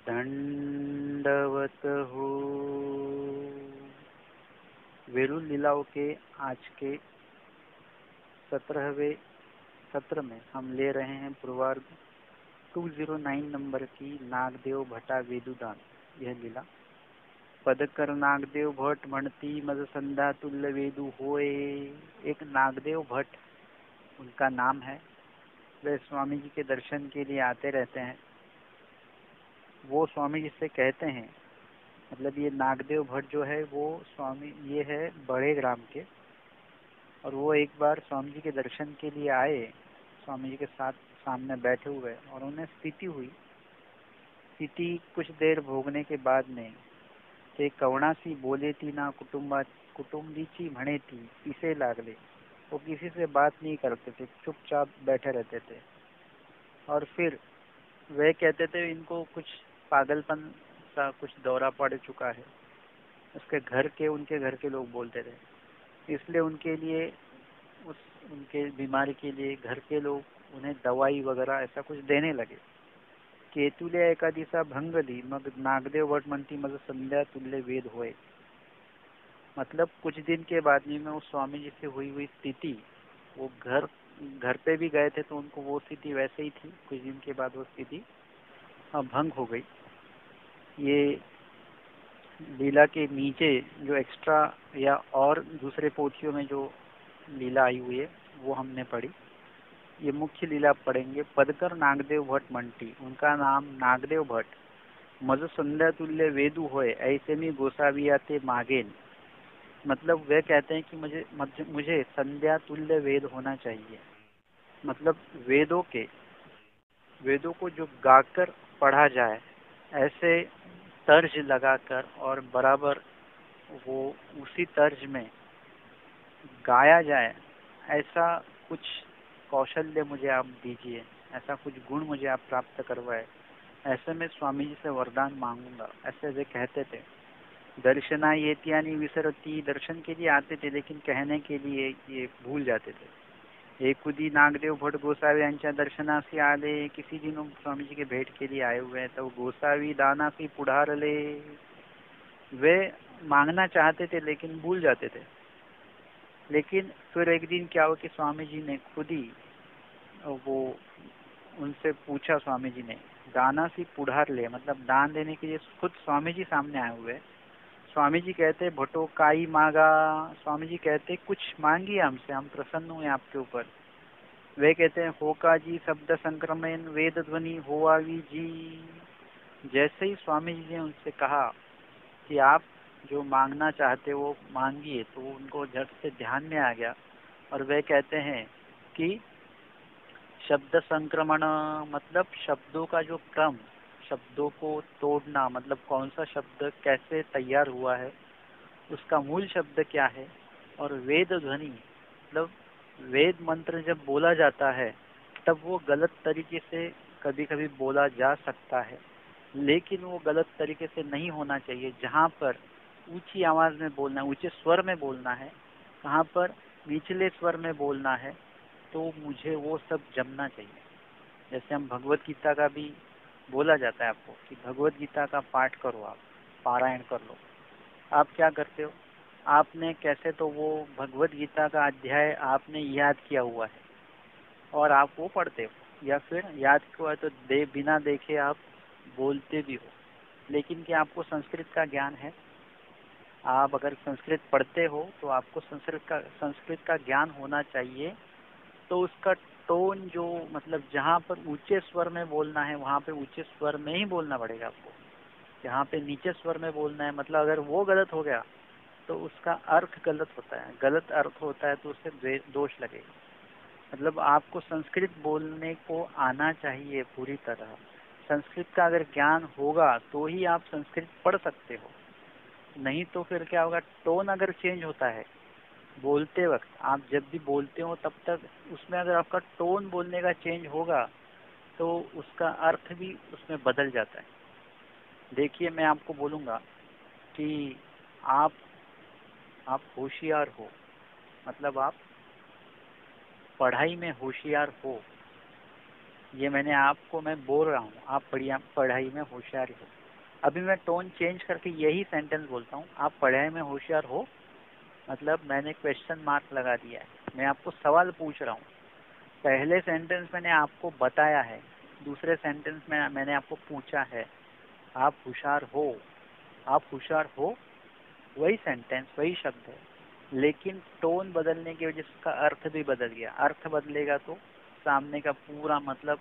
दंडवत हो। वेलुर लीलाओं के आज के 17वें सत्र में हम ले रहे हैं पूर्वार्ध 209 नंबर की नागदेव भटा वेदुदान यह लीला। पदकर नागदेव भट्ट म्हणती मज संध्या तुल्य वेदु होए। एक नागदेव भट्ट उनका नाम है। वे स्वामी जी के दर्शन के लिए आते रहते हैं। वो स्वामी जी से कहते हैं, मतलब ये नागदेव भट्ट जो है वो स्वामी ये है बड़े ग्राम के, और वो एक बार स्वामी जी के दर्शन के लिए आए। स्वामी जी के साथ सामने बैठे हुए और उन्हें स्थिति हुई। स्थिति कुछ देर भोगने के बाद में ते कवणासी बोले थी ना कुटुंबीची म्हणे थी पिसे लागले। वो किसी से बात नहीं करते थे, चुपचाप बैठे रहते थे। और फिर वे कहते थे इनको कुछ पागलपन सा कुछ दौरा पड़ चुका है। उनके घर के लोग बोलते थे, इसलिए उनके लिए उनके बीमारी के लिए घर के लोग उन्हें दवाई वगैरह ऐसा कुछ देने लगे। केतुल्या एका दिवसा भंगली मग नागदेव भट म्हणती मग संध्या तुल्य वेद होए। मतलब कुछ दिन के बाद में उस स्वामी जी से हुई स्थिति, वो घर पे भी गए थे तो उनको वो स्थिति वैसे ही थी। कुछ दिन के बाद वो स्थिति भंग हो गई। ये लीला के नीचे जो एक्स्ट्रा या और दूसरे पोथियों में जो लीला आई हुई है वो हमने पढ़ी। ये मुख्य लीला पढ़ेंगे। पदकर नागदेव भट्ट मंटी, उनका नाम नागदेव भट्ट। मज संध्या तुल्य वेदु होए ऐसे में गोसावियाते मागेन। मतलब वे कहते हैं कि मुझे संध्या तुल्य वेद होना चाहिए। मतलब वेदों को जो गाकर पढ़ा जाए, ऐसे तर्ज लगाकर और बराबर वो उसी तर्ज में गाया जाए, ऐसा कुछ कौशल्य मुझे आप दीजिए, ऐसा कुछ गुण मुझे आप प्राप्त करवाए। ऐसे में स्वामी जी से वरदान मांगूंगा, ऐसे वे कहते थे। दर्शना येती यानी विसरती, दर्शन के लिए आते थे लेकिन कहने के लिए ये भूल जाते थे। एकुदी नागदेव भट्ट गोसावी यांच्या दर्शनासी आले। किसी दिन स्वामी जी के भेंट के लिए आए हुए हैं तो गोसावी दानासी पुढारले। वे मांगना चाहते थे लेकिन भूल जाते थे। लेकिन फिर एक दिन क्या हुआ कि स्वामी जी ने खुद ही वो उनसे पूछा। स्वामी जी ने दाना सी पुढ़ार ले, मतलब दान देने के लिए खुद स्वामी जी सामने आए हुए। स्वामी जी कहते भटो काई मांगा। स्वामी जी कहते कुछ मांगिए हमसे, हम प्रसन्न हुए आपके ऊपर। वे कहते हैं होका जी शब्द संक्रमण वेद ध्वनि होवावी जी। जैसे ही स्वामी जी ने उनसे कहा कि आप जो मांगना चाहते वो मांगिए, तो उनको झट से ध्यान में आ गया और वे कहते हैं कि शब्द संक्रमण, मतलब शब्दों का जो क्रम, शब्दों को तोड़ना, मतलब कौन सा शब्द कैसे तैयार हुआ है, उसका मूल शब्द क्या है। और वेद ध्वनि, मतलब वेद मंत्र जब बोला जाता है तब वो गलत तरीके से कभी कभी बोला जा सकता है, लेकिन वो गलत तरीके से नहीं होना चाहिए। जहाँ पर ऊंची आवाज में बोलना है, ऊंचे स्वर में बोलना है, कहाँ पर निचले स्वर में बोलना है, तो मुझे वो सब जमना चाहिए। जैसे हम भगवत गीता का भी बोला जाता है आपको कि भगवत गीता का पाठ करो, आप पारायण कर लो। आप क्या करते हो, आपने कैसे तो वो भगवत गीता का अध्याय आपने याद किया हुआ है और आप वो पढ़ते हो, या फिर याद किया है तो बिना देखे आप बोलते भी हो। लेकिन क्या आपको संस्कृत का ज्ञान है? आप अगर संस्कृत पढ़ते हो तो आपको संस्कृत का ज्ञान होना चाहिए। तो उसका टोन जो, मतलब जहाँ पर ऊंचे स्वर में बोलना है वहाँ पे ऊंचे स्वर में ही बोलना पड़ेगा आपको। जहाँ पे नीचे स्वर में बोलना है, मतलब अगर वो गलत हो गया तो उसका अर्थ गलत होता है। गलत अर्थ होता है तो उससे दोष लगेगा। मतलब आपको संस्कृत बोलने को आना चाहिए पूरी तरह। संस्कृत का अगर ज्ञान होगा तो ही आप संस्कृत पढ़ सकते हो, नहीं तो फिर क्या होगा, टोन अगर चेंज होता है बोलते वक्त, आप जब भी बोलते हो तब तक उसमें अगर आपका टोन बोलने का चेंज होगा तो उसका अर्थ भी उसमें बदल जाता है। देखिए मैं आपको बोलूँगा कि आप होशियार हो, मतलब आप पढ़ाई में होशियार हो, ये मैंने आपको मैं बोल रहा हूँ, आप पढ़ाई में होशियार हो। अभी मैं टोन चेंज करके यही सेंटेंस बोलता हूँ, आप पढ़ाई में होशियार हो, मतलब मैंने क्वेश्चन मार्क लगा दिया है, मैं आपको सवाल पूछ रहा हूँ। पहले सेंटेंस मैंने आपको बताया है, दूसरे सेंटेंस में मैंने आपको पूछा है आप होशियार हो। आप होशियार हो वही सेंटेंस, वही शब्द है, लेकिन टोन बदलने की वजह से उसका अर्थ भी बदल गया। अर्थ बदलेगा तो सामने का पूरा मतलब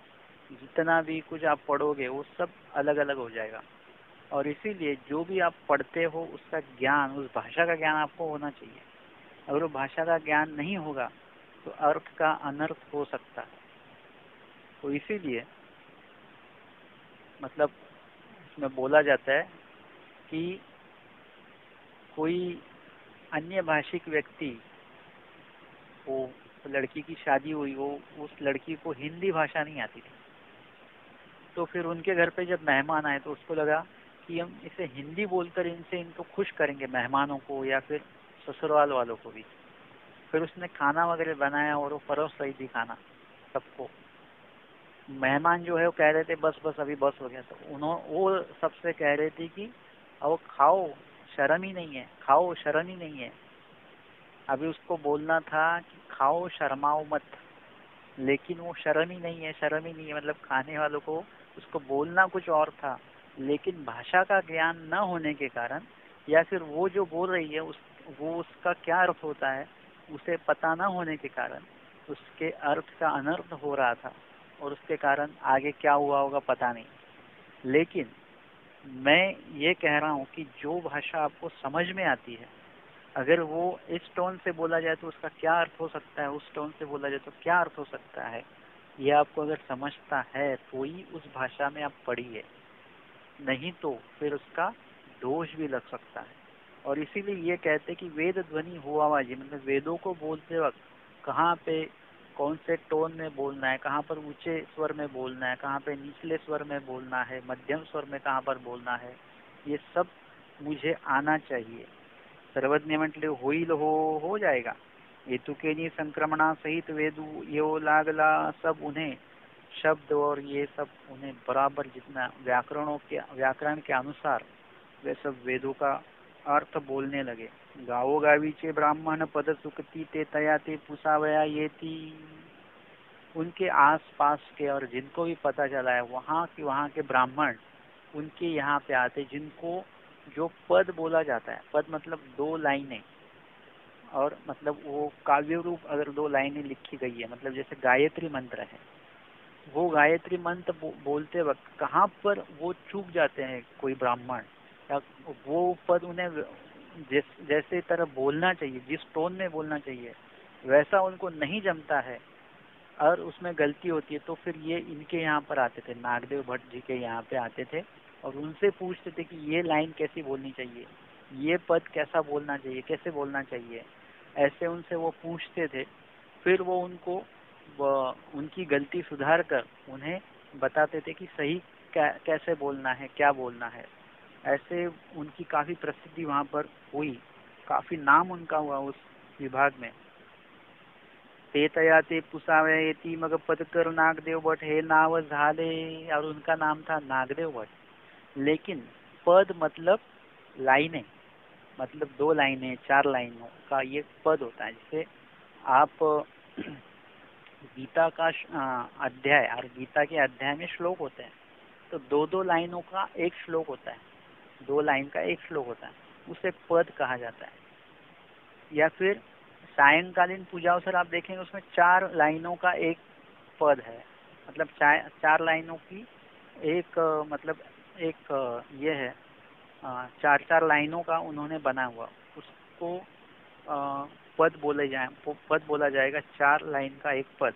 जितना भी कुछ आप पढ़ोगे वो सब अलग अलग हो जाएगा। और इसीलिए जो भी आप पढ़ते हो उसका ज्ञान, उस भाषा का ज्ञान आपको होना चाहिए। अगर वो भाषा का ज्ञान नहीं होगा तो अर्थ का अनर्थ हो सकता है। तो इसीलिए मतलब इसमें बोला जाता है कि कोई अन्य भाषिक व्यक्ति, वो लड़की की शादी हुई, वो उस लड़की को हिंदी भाषा नहीं आती थी, तो फिर उनके घर पे जब मेहमान आए तो उसको लगा कि हम इसे हिंदी बोलकर इनको खुश करेंगे, मेहमानों को या फिर ससुराल वालों को भी। फिर उसने खाना वगैरह बनाया और वो परोस रही थी खाना सबको। मेहमान जो है वो कह रहे थे बस बस अभी बस हो गया, तो वो सबसे कह रहे थे कि अब खाओ, शर्म ही नहीं है, खाओ शर्म ही नहीं है। अभी उसको बोलना था कि खाओ शर्माओ मत, लेकिन वो शर्म ही नहीं है, शर्म ही नहीं है, मतलब खाने वालों को उसको बोलना कुछ और था। लेकिन भाषा का ज्ञान न होने के कारण, या फिर वो जो बोल रही है वो उसका क्या अर्थ होता है उसे पता न होने के कारण उसके अर्थ का अनर्थ हो रहा था, और उसके कारण आगे क्या हुआ होगा पता नहीं। लेकिन मैं ये कह रहा हूँ कि जो भाषा आपको समझ में आती है, अगर वो इस टोन से बोला जाए तो उसका क्या अर्थ हो सकता है, उस टोन से बोला जाए तो क्या अर्थ हो सकता है, ये आपको अगर समझता है तो ही उस भाषा में आप पढ़िए, नहीं तो फिर उसका दोष भी लग सकता है। और इसीलिए ये कहते कि वेद ध्वनि हुआ वाजी, मतलब वेदों को बोलते वक्त कहाँ पे कौन से टोन में बोलना है, कहाँ पर ऊंचे स्वर में बोलना है, कहाँ पे निचले स्वर में बोलना है, मध्यम स्वर में कहाँ पर बोलना है, ये सब मुझे आना चाहिए। सर्वज्ञ म्हटले होईल हो जाएगा। हेतुकेनी संक्रमणा सहित वेदु यो लागला, सब उन्हें शब्द और ये सब उन्हें बराबर जितना व्याकरण के अनुसार वे सब वेदों का अर्थ बोलने लगे। गावो गावीचे ब्राह्मण पद सुकती ते तया ते पुसावया येती। उनके आस पास के और जिनको भी पता चला है वहाँ के ब्राह्मण उनके यहाँ पे आते, जिनको जो पद बोला जाता है, पद मतलब दो लाइनें, और मतलब वो काव्य रूप अगर दो लाइनें लिखी गई है, मतलब जैसे गायत्री मंत्र है, वो गायत्री मंत्र बोलते वक्त कहाँ पर वो चूक जाते हैं कोई ब्राह्मण, या वो पद उन्हें जैसे तरह बोलना चाहिए, जिस टोन में बोलना चाहिए वैसा उनको नहीं जमता है और उसमें गलती होती है, तो फिर ये इनके यहाँ पर आते थे, नागदेव भट्ट जी के यहाँ पे आते थे और उनसे पूछते थे कि ये लाइन कैसी बोलनी चाहिए, ये पद कैसा बोलना चाहिए, कैसे बोलना चाहिए, ऐसे उनसे वो पूछते थे। फिर वो उनको उनकी गलती सुधार कर उन्हें बताते थे कि सही कैसे बोलना है, क्या बोलना है। ऐसे उनकी काफ़ी प्रसिद्धि वहाँ पर हुई, काफ़ी नाम उनका हुआ उस विभाग में। ते तया ते पुसावयेती, मग पदकर नागदेव भट्ट हे नाव झाले, और उनका नाम था नागदेव भट्ट। लेकिन पद मतलब लाइनें, मतलब दो लाइनें, चार लाइनों का ये पद होता है। जैसे आप गीता का अध्याय, और गीता के अध्याय में श्लोक होते हैं, तो दो दो लाइनों का एक श्लोक होता है, दो लाइन का एक श्लोक होता है, उसे पद कहा जाता है। या फिर सायंकालीन पूजा अवसर आप देखेंगे उसमें चार लाइनों का एक पद है, मतलब चार लाइनों की एक मतलब एक ये है, चार चार लाइनों का उन्होंने बना हुआ, उसको पद बोला जाएगा, चार लाइन का एक पद।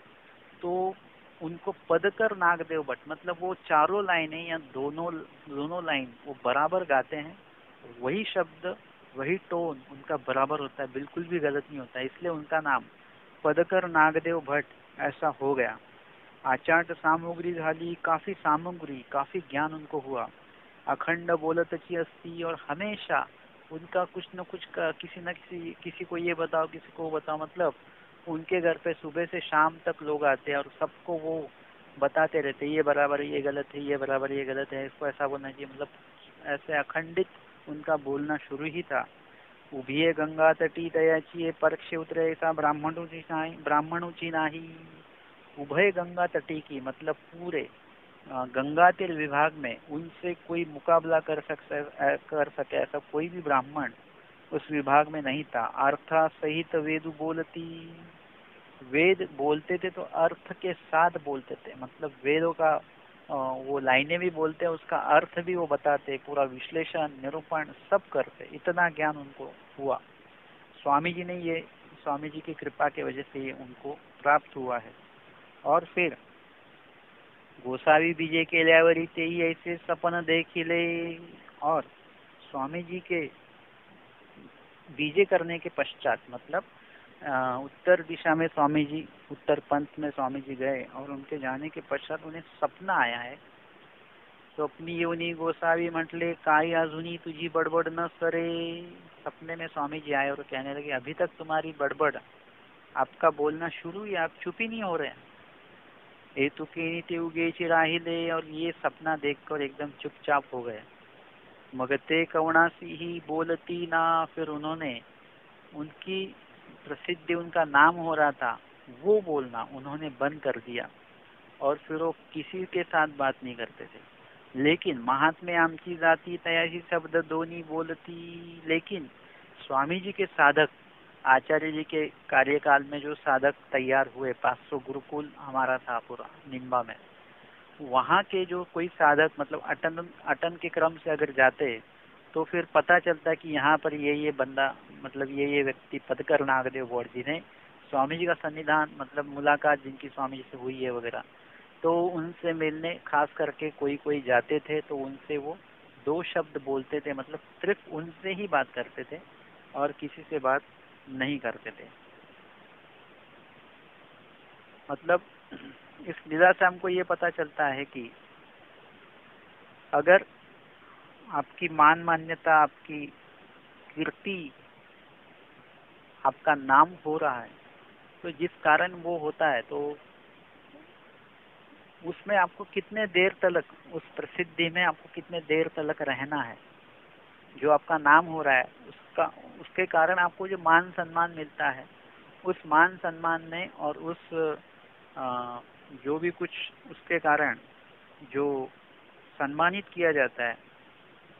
तो उनको पदकर नागदेव भट्ट, मतलब वो चारों लाइनें या दोनों लाइन वो बराबर गाते हैं, वही शब्द वही टोन उनका बराबर होता है, बिल्कुल भी गलत नहीं होता है, इसलिए उनका नाम पदकर नागदेव भट्ट ऐसा हो गया। आचार्य सामग्री झाली, काफी सामग्री, काफी ज्ञान उनको हुआ। अखंड बोलतची अस्ती, और हमेशा उनका कुछ न कुछ किसी न किसी को ये बताओ, किसी को बताओ, मतलब उनके घर पे सुबह से शाम तक लोग आते हैं और सबको वो बताते रहते ये बराबर है, ये गलत है, ये बराबर है, ये गलत है, इसको ऐसा बोलना चाहिए, मतलब ऐसे अखंडित उनका बोलना शुरू ही था। उभिये गंगा तटी दयाची परक्ष उतरे ऐसा ब्राह्मणों नाही। उभय गंगा तटी की मतलब पूरे गंगा तीर विभाग में उनसे कोई मुकाबला कर सके ऐसा कोई भी ब्राह्मण उस विभाग में नहीं था। अर्था सहित वेद बोलती, वेद बोलते थे तो अर्थ के साथ बोलते थे, मतलब वेदों का वो लाइनें भी बोलते हैं, उसका अर्थ भी वो बताते, पूरा विश्लेषण निरूपण सब करते, इतना ज्ञान उनको हुआ। स्वामी जी ने ये, स्वामी जी की कृपा के वजह से ये उनको प्राप्त हुआ है। और फिर गोसावी बीजे केल्यावरी तेही ऐसे सपन देखिले, और स्वामी जी के बीजे करने के पश्चात मतलब उत्तर दिशा में स्वामी जी, उत्तर पंथ में स्वामी जी गए और उनके जाने के पश्चात उन्हें सपना आया है। स्वप्नी येऊनी गोसावी म्हटले काही अजूनी तुझी बडबड न सरे। सपने में स्वामी जी आए और कहने लगे अभी तक तुम्हारी बड़बड़, आपका बोलना शुरू ही, आप चुप ही नहीं हो रहे हैं। ए तुके ते उगेची राहिले, और ये सपना देखकर एकदम चुपचाप हो गए। मगते कवणासी ही बोलती ना, फिर उन्होंने उनकी प्रसिद्धि, उनका नाम हो रहा था, वो बोलना उन्होंने बंद कर दिया और फिर वो किसी के साथ बात नहीं करते थे। लेकिन महात्मे आमची जाती तयाशी शब्द दोनी बोलती, लेकिन स्वामी जी के साधक, आचार्य जी के कार्यकाल में जो साधक तैयार हुए, 500 गुरुकुल हमारा था पूरा निम्बा में, वहाँ के जो कोई साधक मतलब अटन के क्रम से अगर जाते तो फिर पता चलता कि यहाँ पर ये बंदा, मतलब ये व्यक्ति पदकर नागदेव बोर्ड जी ने स्वामी जी का सन्निधान मतलब मुलाकात जिनकी स्वामी जी से हुई है वगैरह, तो उनसे मिलने खास करके कोई कोई जाते थे तो उनसे वो 2 शब्द बोलते थे, मतलब सिर्फ उनसे ही बात करते थे और किसी से बात नहीं करते थे। मतलब इस लीला से हमको ये पता चलता है कि अगर आपकी मान मान्यता, आपकी कीर्ति, आपका नाम हो रहा है तो जिस कारण वो होता है तो उसमें आपको कितने देर तक, उस प्रसिद्धि में आपको कितने देर तक रहना है। जो आपका नाम हो रहा है उसके कारण आपको जो मान सम्मान मिलता है, उस मान सम्मान में और उस जो भी कुछ उसके कारण जो सम्मानित किया जाता है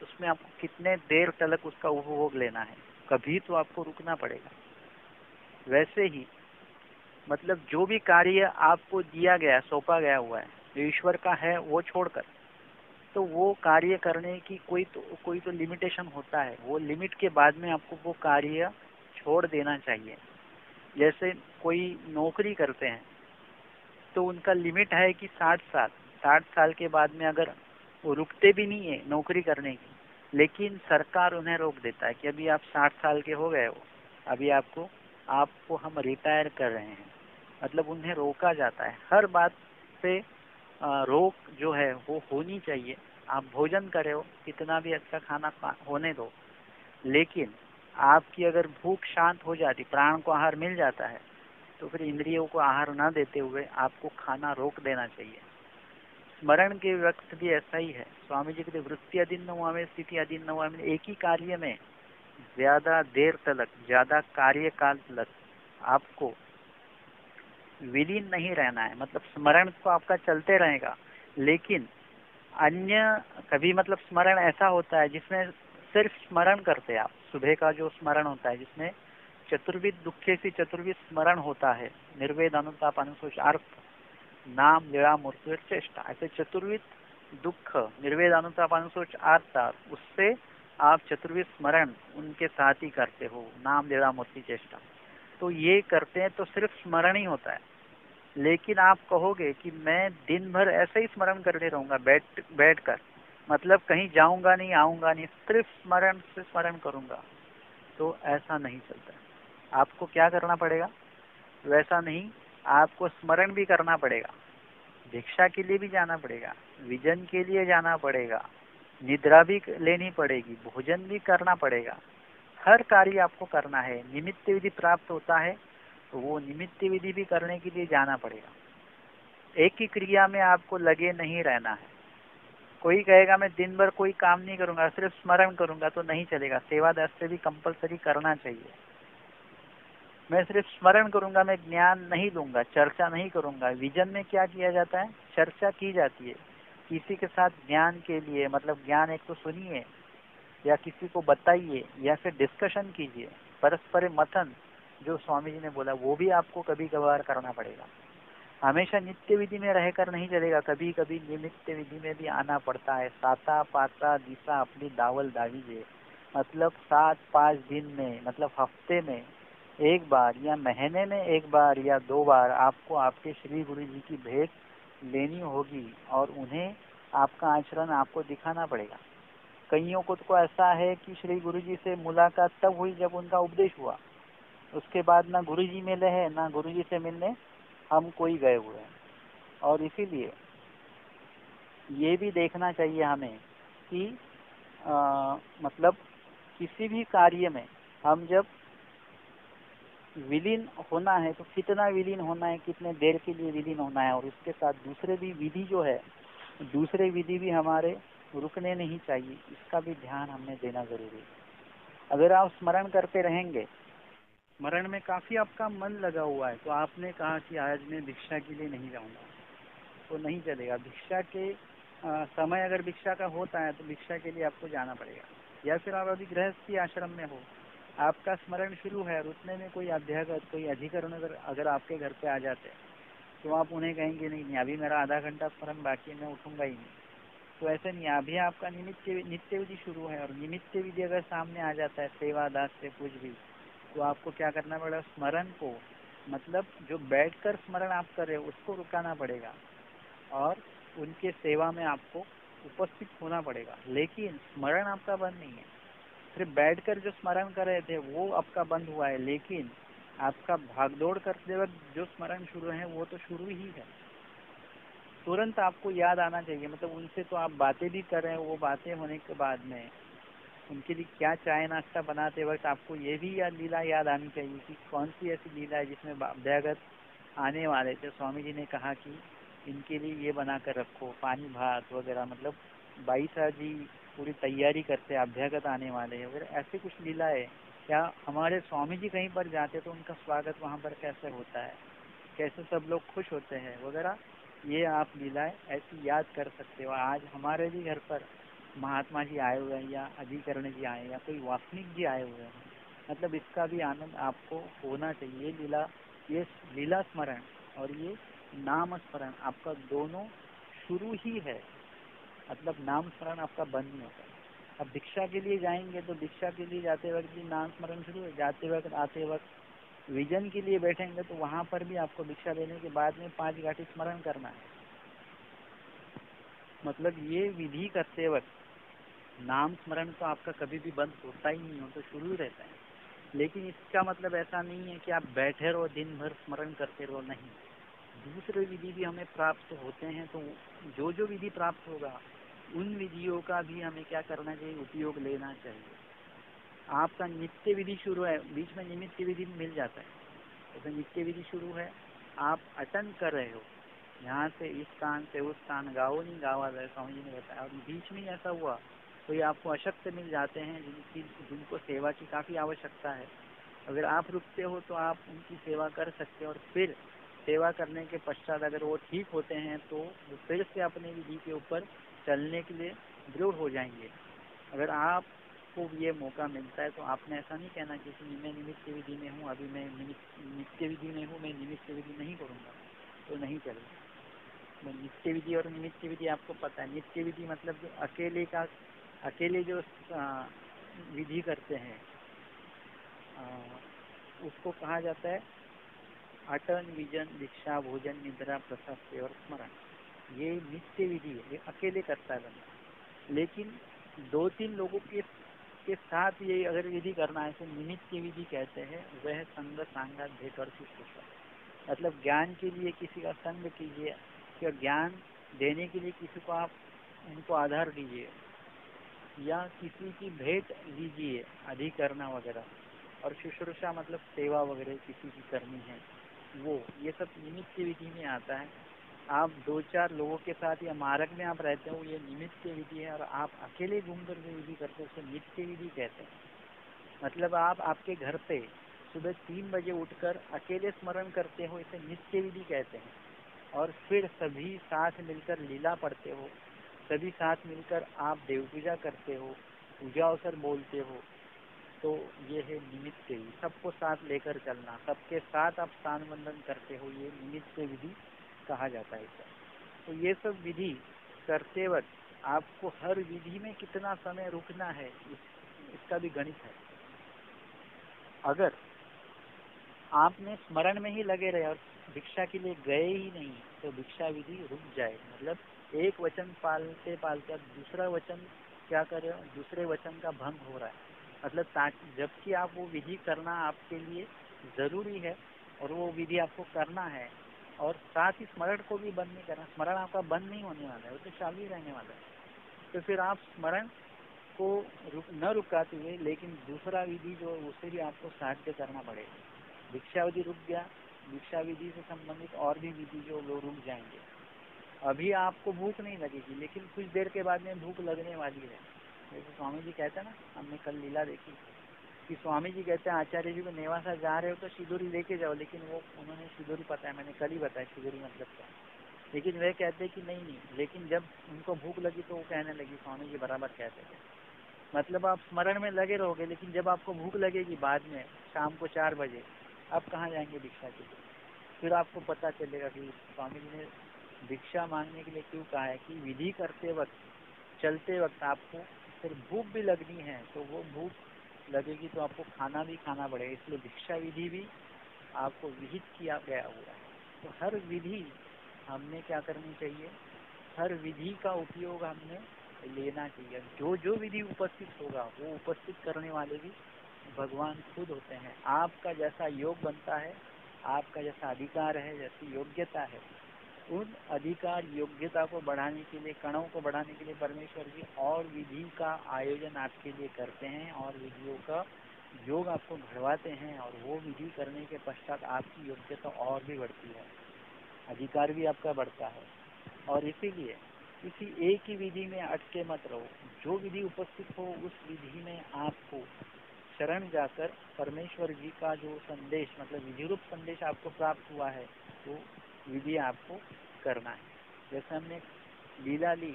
उसमें आपको कितने देर तक उसका उपभोग लेना है, कभी तो आपको रुकना पड़ेगा। वैसे ही मतलब जो भी कार्य आपको दिया गया, सौंपा गया हुआ है, जो ईश्वर का है वो छोड़कर, तो वो कार्य करने की कोई तो लिमिटेशन होता है, वो लिमिट के बाद में आपको वो कार्य छोड़ देना चाहिए। जैसे कोई नौकरी करते हैं तो उनका लिमिट है कि 60 साल के बाद में अगर वो रुकते भी नहीं है नौकरी करने की, लेकिन सरकार उन्हें रोक देता है कि अभी आप 60 साल के हो गए हो, अभी आपको हम रिटायर कर रहे हैं, मतलब उन्हें रोका जाता है। हर बात पे रोक जो है वो होनी चाहिए। आप भोजन करे हो, कितना भी अच्छा खाना होने दो, लेकिन आपकी अगर भूख शांत हो जाती, प्राण को आहार मिल जाता है, तो फिर इंद्रियों को आहार ना देते हुए आपको खाना रोक देना चाहिए। स्मरण के वक्त भी ऐसा ही है। स्वामी जी कहते वृत्ति अधीन हुआ में, स्थिति अधीन हुआ में, एक ही कार्य में ज्यादा देर तक, ज्यादा कार्यकाल तक आपको विलीन नहीं रहना है। मतलब स्मरण तो आपका चलते रहेगा, लेकिन अन्य कभी मतलब स्मरण ऐसा होता है जिसमें सिर्फ स्मरण करते हैं आप, सुबह का जो स्मरण होता है जिसमें चतुर्विध दुखे से चतुर्विध स्मरण होता है, निर्वेद अनुताप अनुशोच अर्थ नाम लीला मूर्ति चेष्टा, ऐसे चतुर्विध दुख निर्वेद अनुताप अनुशोच अर्थ, उससे आप चतुर्विध स्मरण उनके साथ ही करते हो, नाम लीला मूर्ति चेष्टा, तो ये करते हैं तो सिर्फ स्मरण ही होता है। लेकिन आप कहोगे कि मैं दिन भर ऐसे ही स्मरण करते रहूंगा बैठ कर, मतलब कहीं जाऊंगा नहीं, आऊंगा नहीं, सिर्फ स्मरण से स्मरण करूंगा, तो ऐसा नहीं चलता। आपको क्या करना पड़ेगा? वैसा नहीं, आपको स्मरण भी करना पड़ेगा, भिक्षा के लिए भी जाना पड़ेगा, विजन के लिए जाना पड़ेगा, निद्रा भी लेनी पड़ेगी, भोजन भी करना पड़ेगा, हर कार्य आपको करना है। निमित्त विधि प्राप्त होता है तो वो निमित्त विधि भी करने के लिए जाना पड़ेगा। एक ही क्रिया में आपको लगे नहीं रहना है। कोई कहेगा मैं दिन भर कोई काम नहीं करूंगा, सिर्फ स्मरण करूंगा, तो नहीं चलेगा। सेवा दास्य भी कंपलसरी करना चाहिए। मैं सिर्फ स्मरण करूंगा, मैं ज्ञान नहीं लूंगा, चर्चा नहीं करूंगा। विजन में क्या किया जाता है? चर्चा की जाती है किसी के साथ ज्ञान के लिए, मतलब ज्ञान एक तो सुनिए या किसी को बताइए या फिर डिस्कशन कीजिए, परस्पर मथन जो स्वामी जी ने बोला वो भी आपको कभी कभार करना पड़ेगा। हमेशा नित्य विधि में रहकर नहीं चलेगा, कभी कभी निमित्त विधि में भी आना पड़ता है। साता पाता दिशा अपनी दावल दावीजे, मतलब 7-5 दिन में, मतलब हफ्ते में एक बार या महीने में एक बार या 2 बार आपको आपके श्री गुरु जी की भेंट लेनी होगी और उन्हें आपका आचरण आपको दिखाना पड़ेगा। कईयों को तो ऐसा है कि श्री गुरु जी से मुलाकात तब हुई जब उनका उपदेश हुआ, उसके बाद ना गुरु जी मिले हैं ना गुरु जी से मिलने हम कोई गए हुए हैं। और इसीलिए ये भी देखना चाहिए हमें कि मतलब किसी भी कार्य में हम जब विलीन होना है तो कितना विलीन होना है, कितने देर के लिए विलीन होना है, और इसके साथ दूसरे भी विधि जो है, दूसरे विधि भी हमारे रुकने नहीं चाहिए, इसका भी ध्यान हमें देना जरूरी है। अगर आप स्मरण करते रहेंगे, स्मरण में काफी आपका मन लगा हुआ है, तो आपने कहा कि आज मैं भिक्षा के लिए नहीं जाऊंगा, तो नहीं चलेगा। भिक्षा के समय अगर भिक्षा का होता है तो भिक्षा के लिए आपको जाना पड़ेगा। या फिर आप अभी गृहस्थी आश्रम में हो, आपका स्मरण शुरू है और उतने में कोई अभ्यागत कोई अधिकरण अगर आपके घर पे आ जाते हैं तो आप उन्हें कहेंगे नहीं अभी मेरा आधा घंटा स्मरण बाकी है, मैं उठूंगा ही नहीं। तो ऐसे नहीं, अभी आपका नित्य विधि शुरू है और निमित्त विधि अगर सामने आ जाता है, सेवा दास से कुछ भी, तो आपको क्या करना पड़ेगा? स्मरण को, मतलब जो बैठकर स्मरण आप कर रहे हो उसको रुकाना पड़ेगा और उनके सेवा में आपको उपस्थित होना पड़ेगा। लेकिन स्मरण आपका बंद नहीं है, सिर्फ बैठकर जो स्मरण कर रहे थे वो आपका बंद हुआ है, लेकिन आपका भागदौड़ करते वक्त जो स्मरण शुरू है वो तो शुरू ही है। तुरंत आपको याद आना चाहिए, मतलब उनसे तो आप बातें भी कर रहे हैं, वो बातें होने के बाद में उनके लिए क्या चाय नाश्ता बनाते वक्त आपको ये भी लीला याद आनी चाहिए कि कौन सी ऐसी लीला है जिसमें अभ्यागत आने वाले थे, स्वामी जी ने कहा कि इनके लिए ये बना कर रखो, पानी भात वगैरह, मतलब बाई साहब जी पूरी तैयारी करते हैं, अभ्यागत आने वाले हैं वगैरह, ऐसी कुछ लीला है। क्या हमारे स्वामी जी कहीं पर जाते तो उनका स्वागत वहाँ पर कैसे होता है, कैसे सब लोग खुश होते हैं वगैरह, ये आप लीलाएं ऐसी याद कर सकते हो। आज हमारे भी घर पर महात्मा जी आए हुए हैं या अधिकरण जी आए या कोई वासनिक जी आए हुए हैं, मतलब इसका भी आनंद आपको होना चाहिए। ये लीला स्मरण और ये नाम स्मरण आपका दोनों शुरू ही है, मतलब नाम स्मरण आपका बंद नहीं होता। अब भिक्षा के लिए जाएंगे तो भिक्षा के लिए जाते वक्त भी नाम स्मरण शुरू है, जाते वक्त आते वक्त विजन के लिए बैठेंगे तो वहां पर भी आपको भिक्षा लेने के बाद में 5 घाटी स्मरण करना है। मतलब ये विधि करते वक्त नाम स्मरण तो आपका कभी भी बंद होता ही नहीं हो, तो शुरू ही रहता है। लेकिन इसका मतलब ऐसा नहीं है कि आप बैठे रहो दिन भर स्मरण करते रहो, नहीं। दूसरे विधि भी हमें प्राप्त होते हैं, तो जो जो विधि प्राप्त होगा उन विधियों का भी हमें क्या करना चाहिए? उपयोग लेना चाहिए। आपका नित्य विधि शुरू है, बीच में निमित्त विधि मिल जाता है, तो नित्य विधि शुरू है, आप अटेंड कर रहे हो, यहाँ से इस स्थान से उस स्थान, गाँव नहीं गावा जाए, स्वामी जी ने बताया। और बीच में ऐसा हुआ कोई आपको अशक्त मिल जाते हैं जिनको सेवा की काफ़ी आवश्यकता है, अगर आप रुकते हो तो आप उनकी सेवा कर सकते हो, और फिर सेवा करने के पश्चात अगर वो ठीक होते हैं तो वो फिर से अपने विधि के ऊपर चलने के लिए दृढ़ हो जाएंगे। अगर आपको ये मौका मिलता है तो आपने ऐसा नहीं कहना कि मैं निमित्त विधि में हूँ, अभी मैं नित्य विधि में हूँ, मैं निमित्त विधि नहीं करूँगा, तो नहीं चलेगा। नित्य विधि और निमित्त विधि आपको पता है, नित्य विधि मतलब जो अकेले जो विधि करते हैं उसको कहा जाता है आटन विजन दीक्षा भोजन निद्रा प्रसाद सेवा स्मरण। ये नित्य विधि है, ये अकेले करता है बंदा। लेकिन 2-3 लोगों के साथ ये अगर विधि करना है तो निमित्त विधि कहते हैं। वह संग सांगा भेंट और शुश्रूषा, मतलब ज्ञान के लिए किसी का संग कीजिए या ज्ञान देने के लिए किसी को आप उनको आधार दीजिए या किसी की भेंट लीजिए, अधिकरणा वगैरह, और शुश्रूषा मतलब सेवा वगैरह किसी की करनी है वो, ये सब निमित्त विधि में आता है। आप 2-4 लोगों के साथ या मार्ग में आप रहते हो, ये निमित्त विधि है। और आप अकेले घूम कर जो विधि करते हो उसे नित्य विधि कहते हैं। मतलब आप आपके घर पे सुबह 3 बजे उठकर अकेले स्मरण करते हो, इसे नित्य विधि कहते हैं। और फिर सभी साथ मिलकर लीला पढ़ते हो, सभी साथ मिलकर आप देव पूजा करते हो, पूजा अवसर बोलते हो, तो ये है निमित्त विधि। सबको साथ लेकर चलना, सबके साथ आप स्थान बंधन करते हो, ये निमित्त विधि कहा जाता है इसे। तो ये सब विधि करते वक्त आपको हर विधि में कितना समय रुकना है इसका भी गणित है। अगर आपने स्मरण में ही लगे रहे और भिक्षा के लिए गए ही नहीं तो भिक्षा विधि रुक जाए। मतलब एक वचन पालते पालते अब दूसरा वचन क्या करे, दूसरे वचन का भंग हो रहा है। मतलब जबकि आप वो विधि करना आपके लिए जरूरी है और वो विधि आपको करना है, और साथ ही स्मरण को भी बंद नहीं करना। स्मरण आपका बंद नहीं होने वाला है, वो तो चालू ही रहने वाला है। तो फिर आप स्मरण को न रुकाते हुए लेकिन दूसरा विधि जो उसे भी आपको साध्य करना पड़ेगा। भिक्षा विधि रुक गया, भिक्षा विधि से संबंधित और भी विधि जो लोग रुक जाएंगे। अभी आपको भूख नहीं लगेगी लेकिन कुछ देर के बाद में भूख लगने वाली है। जैसे स्वामी जी कहते हैं ना, हमने कल लीला देखी कि स्वामी जी कहते हैं आचार्य जी को नेवासा जा रहे हो तो सिंदूरी लेके जाओ, लेकिन वो उन्होंने सिंदूरी पता है, मैंने कल ही बताया सिंदूरी मतलब क्या। लेकिन वे कहते हैं कि नहीं, लेकिन जब उनको भूख लगी तो वो कहने लगी स्वामी जी बराबर कहते थे। मतलब आप स्मरण में लगे रहोगे लेकिन जब आपको भूख लगेगी बाद में शाम को 4 बजे, अब कहाँ जाएंगे भिक्षा के लिए। फिर आपको पता चलेगा कि स्वामी जी ने भिक्षा मांगने के लिए क्यों कहा है कि विधि करते वक्त, चलते वक्त आपको फिर भूख भी लगनी है, तो वो भूख लगेगी तो आपको खाना भी खाना पड़ेगा। इसलिए भिक्षा विधि भी आपको विहित किया गया हुआ है। तो हर विधि हमने क्या करनी चाहिए, हर विधि का उपयोग हमने लेना चाहिए। जो जो विधि उपस्थित होगा वो उपस्थित करने वाले भी भगवान खुद होते हैं। आपका जैसा योग बनता है, आपका जैसा अधिकार है, जैसी योग्यता है, उन अधिकार योग्यता को बढ़ाने के लिए, कणों को बढ़ाने के लिए परमेश्वर जी और विधि का आयोजन आपके लिए करते हैं और विधियों का योग आपको घड़वाते हैं। और वो विधि करने के पश्चात आपकी योग्यता और भी बढ़ती है, अधिकार भी आपका बढ़ता है। और इसीलिए किसी एक ही विधि में अटके मत रहो। जो विधि उपस्थित हो उस विधि में आपको शरण जाकर परमेश्वर जी का जो संदेश, मतलब विधि रूप संदेश आपको प्राप्त हुआ है, वो विधि आपको करना है। जैसे हमने लीला ली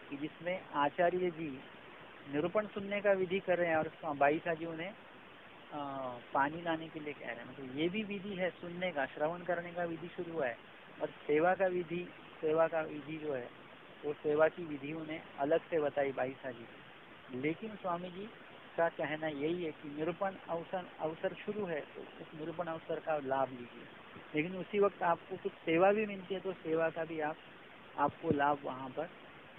कि जिसमें आचार्य जी निरूपण सुनने का विधि कर रहे हैं और बाईसा जी उन्हें पानी लाने के लिए कह रहे हैं। मतलब ये भी विधि है, सुनने का, श्रवण करने का विधि शुरू हुआ है। और सेवा का विधि जो है वो सेवा की विधि उन्हें अलग से बताई बाईसा जी। लेकिन स्वामी जी का कहना यही है कि निरूपण अवसर शुरू है तो उस निरूपण अवसर का लाभ लीजिए, लेकिन उसी वक्त आपको कुछ सेवा भी मिलती है तो सेवा का भी आपको लाभ वहाँ पर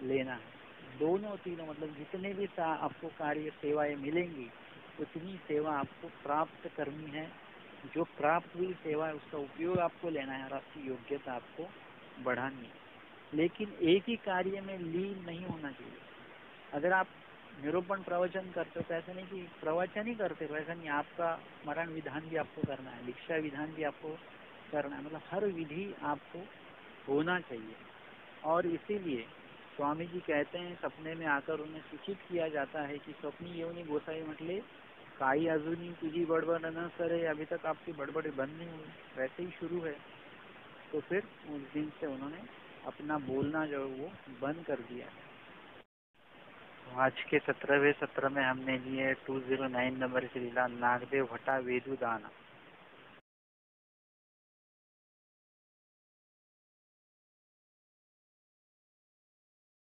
लेना है। दोनों तीनों मतलब जितने भी आपको कार्य सेवाएं मिलेंगी उतनी सेवा आपको प्राप्त करनी है। जो प्राप्त हुई सेवा है उसका उपयोग आपको लेना है और आपकी योग्यता आपको बढ़ानी है। लेकिन एक ही कार्य में लीन नहीं होना चाहिए। अगर आप निरूपण प्रवचन करते हो तो ऐसा नहीं कि प्रवचन ही करते हो, ऐसा नहीं, आपका स्मरण विधान भी आपको करना है, दीक्षा विधान भी आपको करना है। मतलब हर विधि आपको होना चाहिए। और इसीलिए स्वामी जी कहते हैं, सपने में आकर उन्हें सूचित किया जाता है कि स्वप्नी येऊनी गोसाई म्हटले काई अजूनी तुझी बड़बड़ न करे, अभी तक आपकी बड़बड़ी बंद नहीं हुई, वैसे ही शुरू है। तो फिर उस दिन से उन्होंने अपना बोलना जो है वो बंद कर दिया। आज के 17वें सत्र में हमने लिए 209 नंबर की लीला नागदेव भट्टा वेदुदान।